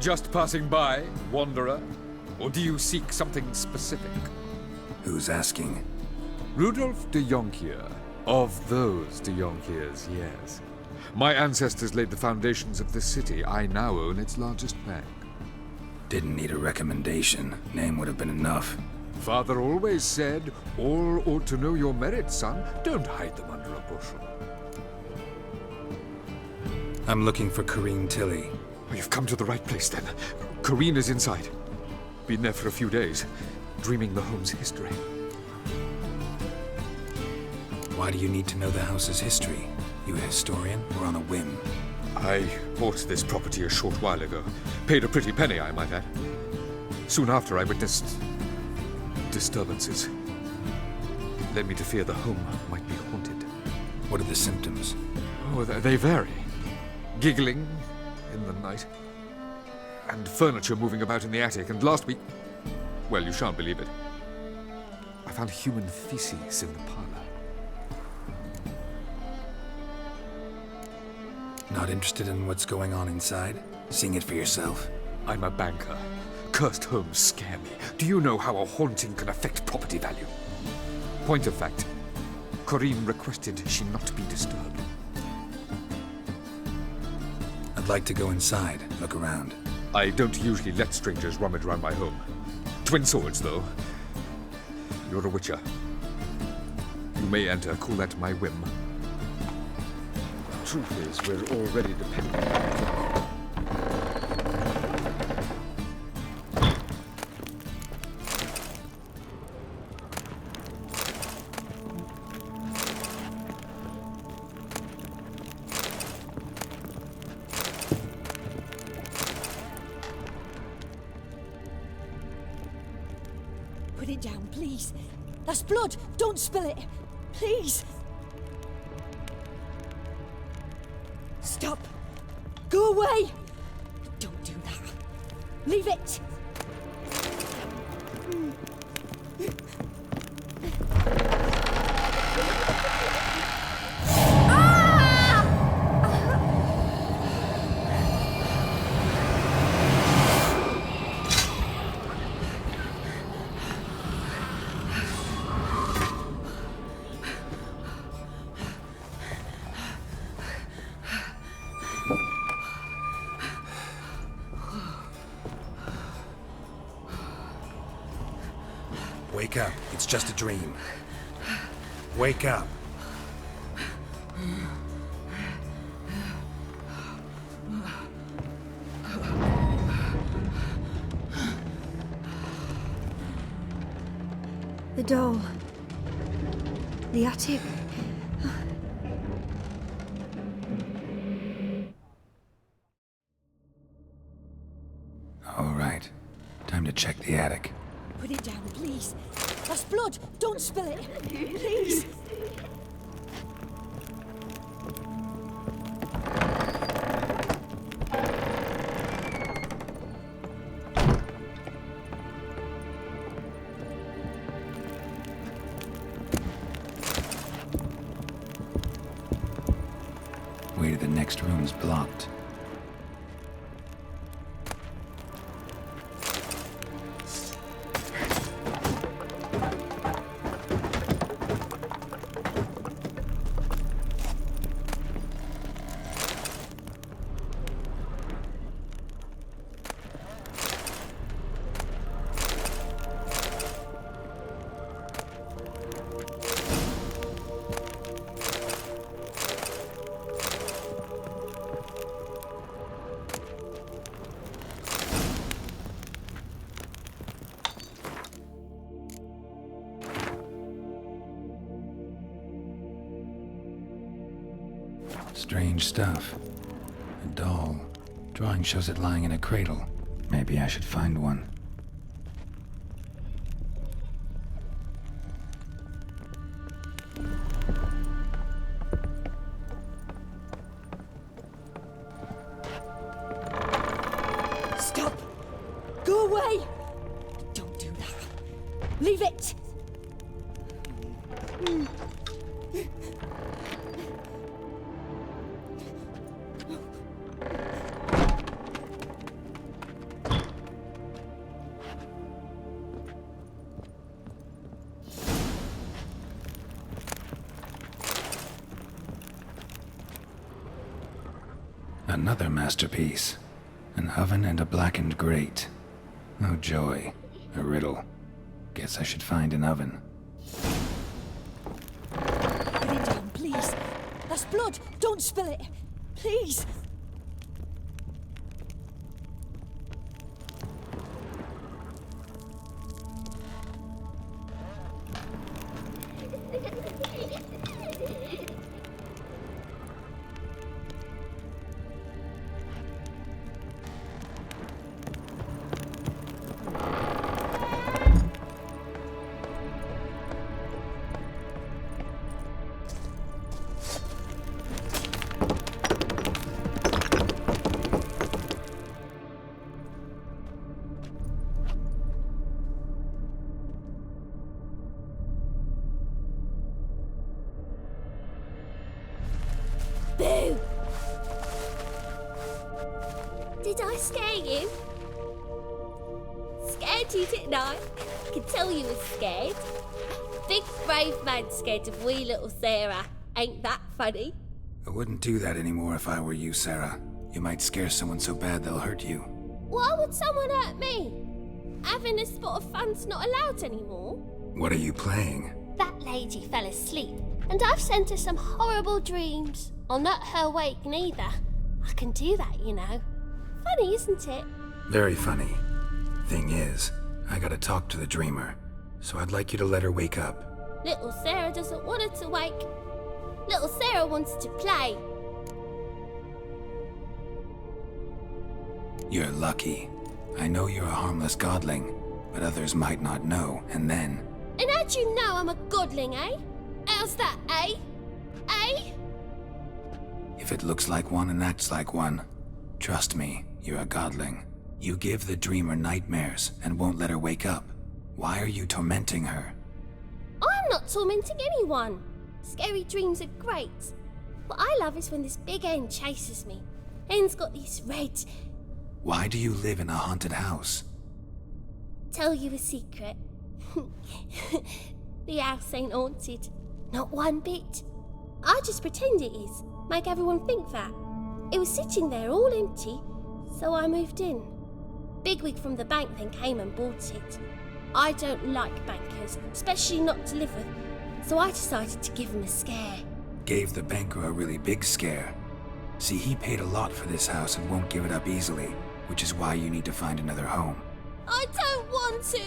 Just passing by, wanderer? Or do you seek something specific? Who's asking? Rudolf de Jonkier. Of those de Jonkiers, yes. My ancestors laid the foundations of this city. I now own its largest bank. Didn't need a recommendation. Name would have been enough. Father always said, all ought to know your merits, son. Don't hide them under a bushel. I'm looking for Corrine Tilly. Oh, you've come to the right place, then. Corrine is inside. Been there for a few days, dreaming the home's history. Why do you need to know the house's history? You a historian, or on a whim? I bought this property a short while ago. Paid a pretty penny, I might add. Soon after, I witnessed disturbances. Led me to fear the home might be haunted. What are the symptoms? Oh, they vary. Giggling in the night. And furniture moving about in the attic. And last week, well, you shan't believe it, I found human feces in the parlor. Not interested in what's going on inside? Seeing it for yourself? I'm a banker. Cursed homes scare me. Do you know how a haunting can affect property value? Point of fact, Corrine requested she not be disturbed. I'd like to go inside, look around. I don't usually let strangers rummage around my home. Twin swords, though. You're a witcher. You may enter, call that my whim. Truth is, we're already dependent on each other. Put it down, please. That's blood. Don't spill it. Please. Stop. Go away. Don't do that. Leave it. Wake up. It's just a dream. Wake up. The doll. The attic. All right. Time to check the attic. Put it down, please. That's blood. Don't spill it. Please. Way to the next room's blocked. Strange stuff. A doll. Drawing shows it lying in a cradle. Maybe I should find one. Stop. Go away. Don't do that. Leave it. Another masterpiece. An oven and a blackened grate. Oh joy. A riddle. Guess I should find an oven. Put it down, please. That's blood. Don't spill it. Please. Boo! Did I scare you? Scared you, didn't I? I could tell you was scared. Big brave man scared of wee little Sarah. Ain't that funny? I wouldn't do that anymore if I were you, Sarah. You might scare someone so bad they'll hurt you. Why would someone hurt me? Having a spot of fun's not allowed anymore. What are you playing? That lady fell asleep, and I've sent her some horrible dreams. I'll not her wake neither. I can do that, you know. Funny, isn't it? Very funny. Thing is, I gotta talk to the dreamer, so I'd like you to let her wake up. Little Sarah doesn't want her to wake. Little Sarah wants to play. You're lucky. I know you're a harmless godling, but others might not know, and then... And how'd you know I'm a godling, eh? How's that, eh? Eh? If it looks like one and acts like one, trust me, you're a godling. You give the dreamer nightmares and won't let her wake up. Why are you tormenting her? I'm not tormenting anyone. Scary dreams are great. What I love is when this big hen chases me. Hen's got these red... Why do you live in a haunted house? Tell you a secret. The house ain't haunted. Not one bit. I just pretend it is. Make everyone think that. It was sitting there all empty, so I moved in. Bigwig from the bank then came and bought it. I don't like bankers, especially not to live with, so I decided to give him a scare. Gave the banker a really big scare. See, he paid a lot for this house and won't give it up easily, which is why you need to find another home. I don't want to!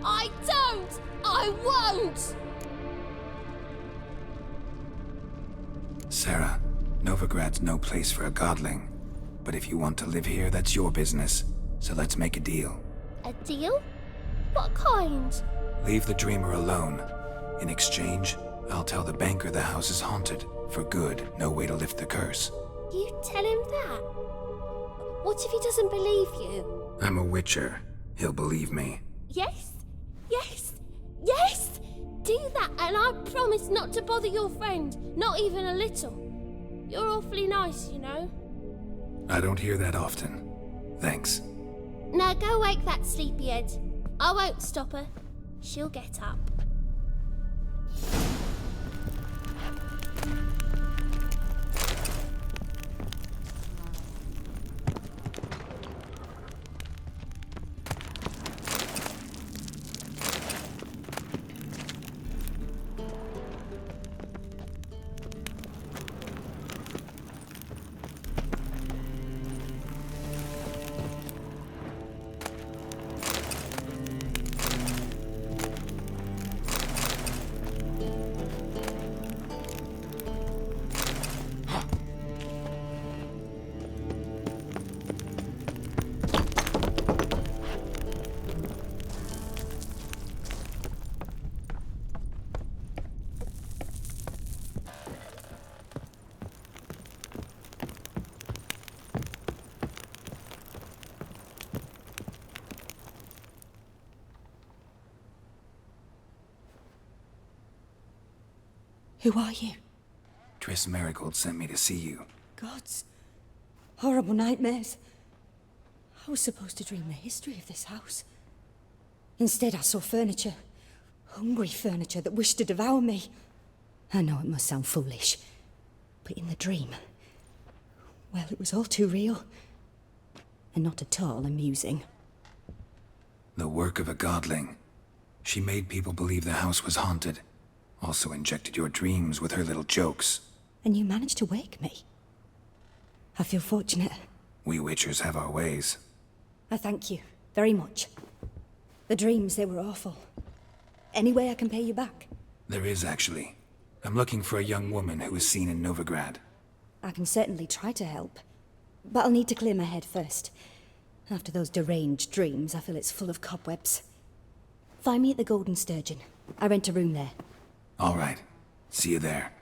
I don't! I won't! Sarah, Novigrad's no place for a godling. But if you want to live here, that's your business. So let's make a deal. A deal? What kind? Leave the dreamer alone. In exchange, I'll tell the banker the house is haunted. For good, no way to lift the curse. You tell him that? What if he doesn't believe you? I'm a witcher. He'll believe me. Yes? Yes? Yes! Do that and I promise not to bother your friend. Not even a little. You're awfully nice, you know. I don't hear that often. Thanks. Now go wake that sleepyhead. I won't stop her. She'll get up. Who are you? Triss Marigold sent me to see you. Gods. Horrible nightmares. I was supposed to dream the history of this house. Instead, I saw furniture. Hungry furniture that wished to devour me. I know it must sound foolish, but in the dream, Well, it was all too real. And not at all amusing. The work of a godling. She made people believe the house was haunted. Also injected your dreams with her little jokes. And you managed to wake me. I feel fortunate. We witchers have our ways. I thank you very much. The dreams, they were awful. Any way I can pay you back? There is, actually. I'm looking for a young woman who was seen in Novigrad. I can certainly try to help. But I'll need to clear my head first. After those deranged dreams, I feel it's full of cobwebs. Find me at the Golden Sturgeon. I rent a room there. All right. See you there.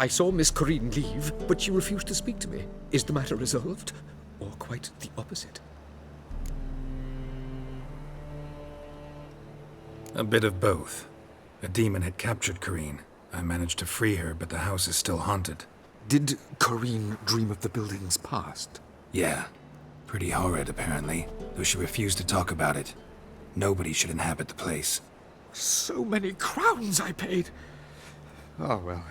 I saw Miss Corinne leave, but she refused to speak to me. Is the matter resolved? Or quite the opposite? A bit of both. A demon had captured Corinne. I managed to free her, but the house is still haunted. Did Corinne dream of the building's past? Yeah. Pretty horrid, apparently, though she refused to talk about it. Nobody should inhabit the place. So many crowns I paid! Oh, well.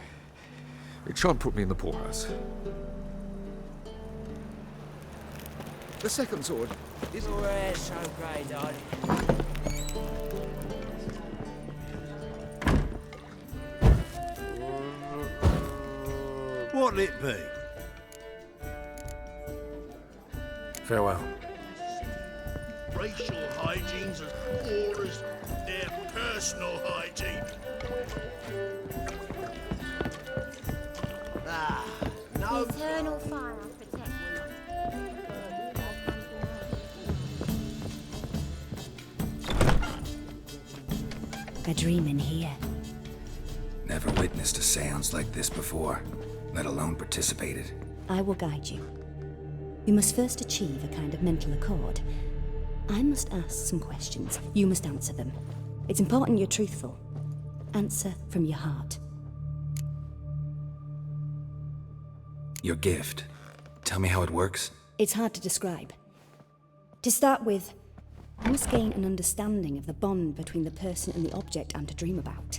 It shan't put me in the poorhouse. The second sword is... We're so great, darling. What'll it be? Farewell. Racial hygiene's as poor as their personal hygiene. Ah, no. Eternal fire protect A dream in here. Never witnessed a seance like this before, let alone participated. I will guide you. You must first achieve a kind of mental accord. I must ask some questions. You must answer them. It's important you're truthful. Answer from your heart. Your gift. Tell me how it works. It's hard to describe. To start with, I must gain an understanding of the bond between the person and the object I'm to dream about.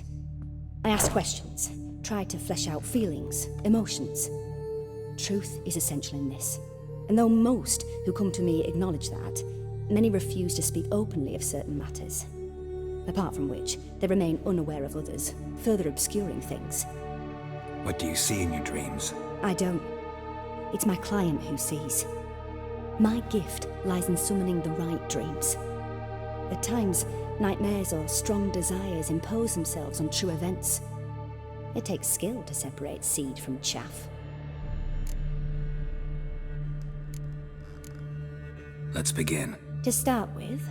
I ask questions, try to flesh out feelings, emotions. Truth is essential in this. And though most who come to me acknowledge that, many refuse to speak openly of certain matters. Apart from which, they remain unaware of others, further obscuring things. What do you see in your dreams? I don't. It's my client who sees. My gift lies in summoning the right dreams. At times, nightmares or strong desires impose themselves on true events. It takes skill to separate seed from chaff. Let's begin. To start with,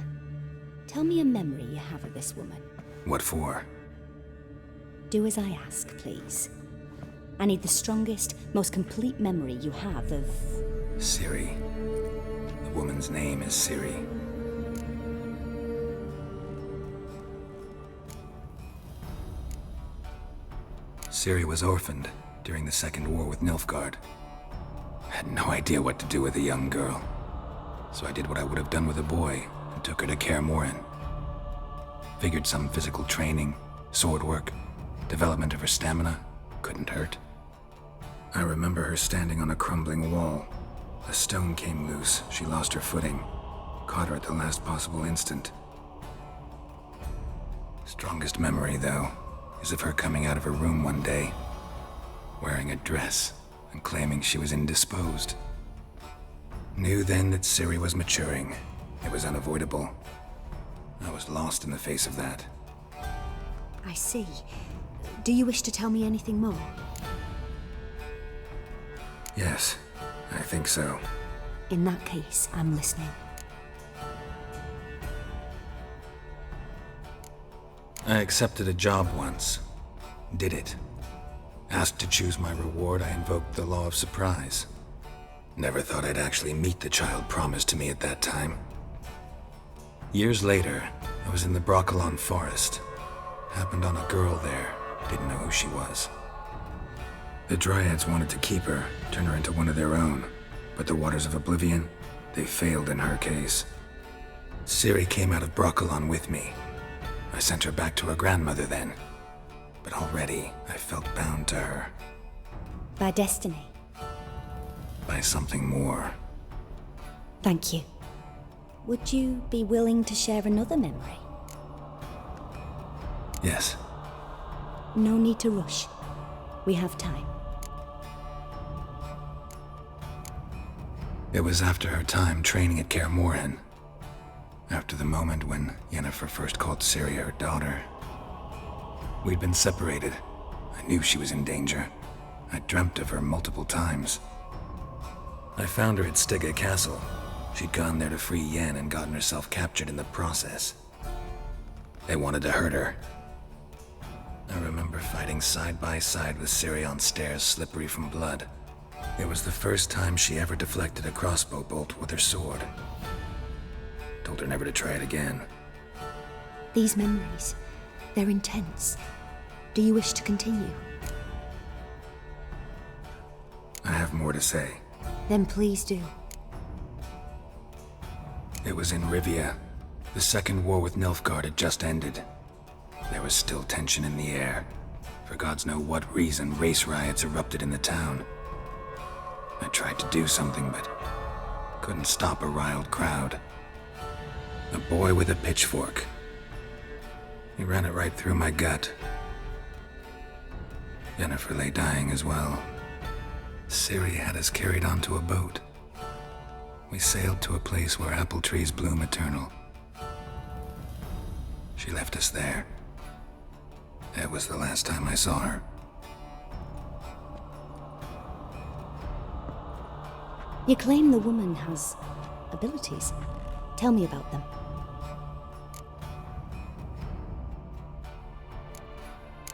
tell me a memory you have of this woman. What for? Do as I ask, please. I need the strongest, most complete memory you have of... Ciri. The woman's name is Ciri. Ciri was orphaned during the Second War with Nilfgaard. I had no idea what to do with a young girl, so I did what I would have done with a boy and took her to Kaer Morhen. Figured some physical training, sword work, development of her stamina couldn't hurt. I remember her standing on a crumbling wall. A stone came loose, she lost her footing, caught her at the last possible instant. Strongest memory, though, is of her coming out of her room one day, wearing a dress and claiming she was indisposed. Knew then that Ciri was maturing. It was unavoidable. I was lost in the face of that. I see. Do you wish to tell me anything more? Yes, I think so. In that case, I'm listening. I accepted a job once. Did it. Asked to choose my reward, I invoked the law of surprise. Never thought I'd actually meet the child promised to me at that time. Years later, I was in the Broccolon forest. Happened on a girl there. Didn't know who she was. The Dryads wanted to keep her, turn her into one of their own. But the Waters of Oblivion, they failed in her case. Ciri came out of Broccolon with me. I sent her back to her grandmother then. But already, I felt bound to her. By destiny. By something more. Thank you. Would you be willing to share another memory? Yes. No need to rush. We have time. It was after her time training at Kaer Morhen. After the moment when Yennefer first called Ciri her daughter. We'd been separated. I knew she was in danger. I dreamt of her multiple times. I found her at Stygga Castle. She'd gone there to free Yen and gotten herself captured in the process. They wanted to hurt her. I remember fighting side by side with Ciri on stairs slippery from blood. It was the first time she ever deflected a crossbow bolt with her sword. Told her never to try it again. These memories, they're intense. Do you wish to continue? I have more to say. Then please do. It was in Rivia. The second war with Nilfgaard had just ended. There was still tension in the air. For gods know what reason, race riots erupted in the town. I tried to do something, but couldn't stop a riled crowd. A boy with a pitchfork. He ran it right through my gut. Yennefer lay dying as well. Ciri had us carried onto a boat. We sailed to a place where apple trees bloom eternal. She left us there. That was the last time I saw her. You claim the woman has abilities. Tell me about them.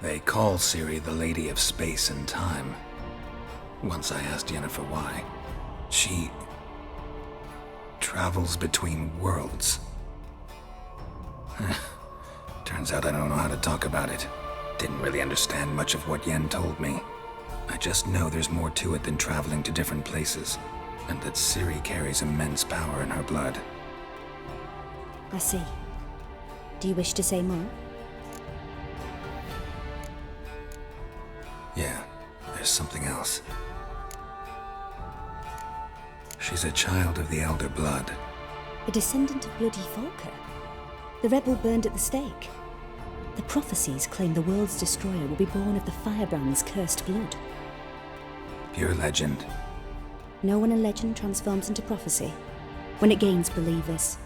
They call Ciri the Lady of Space and Time. Once I asked Yennefer why. She travels between worlds. Turns out I don't know how to talk about it. Didn't really understand much of what Yen told me. I just know there's more to it than traveling to different places, and that Ciri carries immense power in her blood. I see. Do you wish to say more? Yeah, there's something else. She's a child of the Elder Blood. A descendant of bloody Volker. The rebel burned at the stake. The prophecies claim the world's destroyer will be born of the Firebrand's cursed blood. Pure legend. Know when a legend transforms into prophecy? When it gains believers.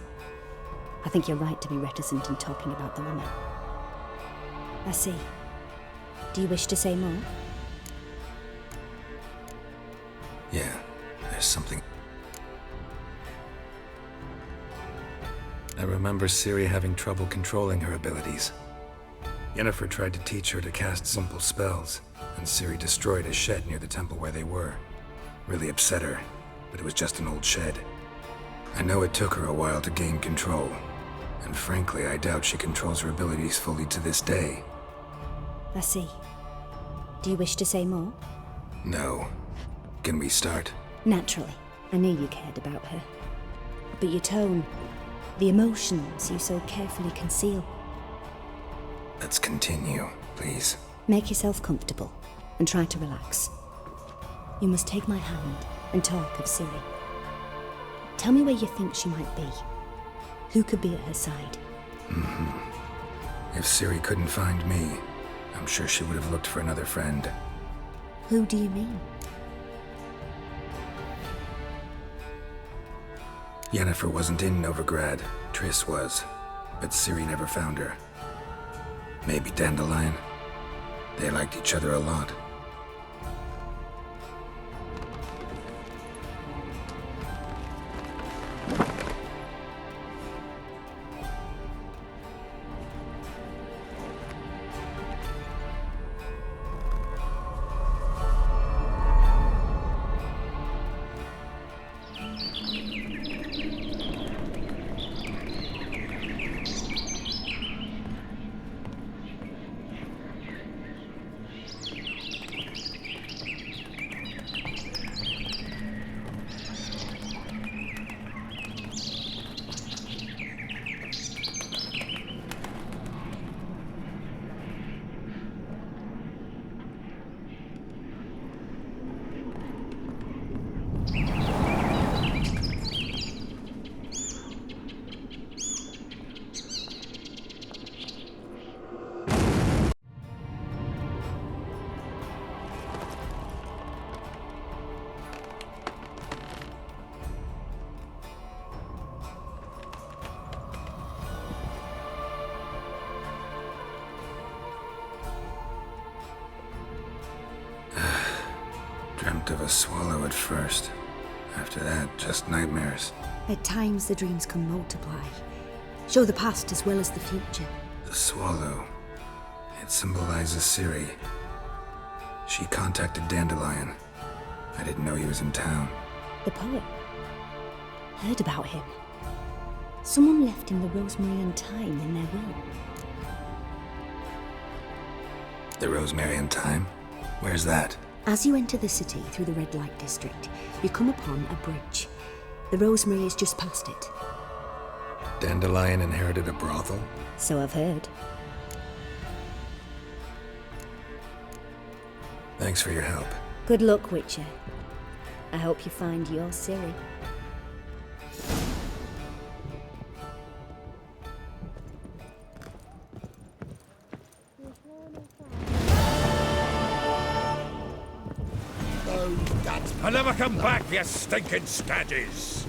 I think you're right to be reticent in talking about the woman. I see. Do you wish to say more? Yeah, there's something. I remember Ciri having trouble controlling her abilities. Yennefer tried to teach her to cast simple spells, and Ciri destroyed a shed near the temple where they were. Really upset her, but it was just an old shed. I know it took her a while to gain control, and frankly, I doubt she controls her abilities fully to this day. I see. Do you wish to say more? No. Can we start? Naturally. I knew you cared about her. But your tone, the emotions you so carefully conceal. Let's continue, please. Make yourself comfortable and try to relax. You must take my hand and talk of Ciri. Tell me where you think she might be. Who could be at her side? If Ciri couldn't find me, I'm sure she would have looked for another friend. Who do you mean? Yennefer wasn't in Novigrad. Triss was. But Ciri never found her. Maybe Dandelion. They liked each other a lot. dreamt of a swallow at first. After that, just nightmares. At times, the dreams can multiply, show the past as well as the future. The swallow. It symbolizes Ciri. She contacted Dandelion. I didn't know he was in town. The poet. Heard about him. Someone left him the rosemary and thyme in their will. The Rosemary and Thyme? Where's that? As you enter the city through the red light district, you come upon a bridge. The rosemary is just past it. Dandelion inherited a brothel? So I've heard. Thanks for your help. Good luck, Witcher. I hope you find your Ciri. I'll never come back, you stinking stagges!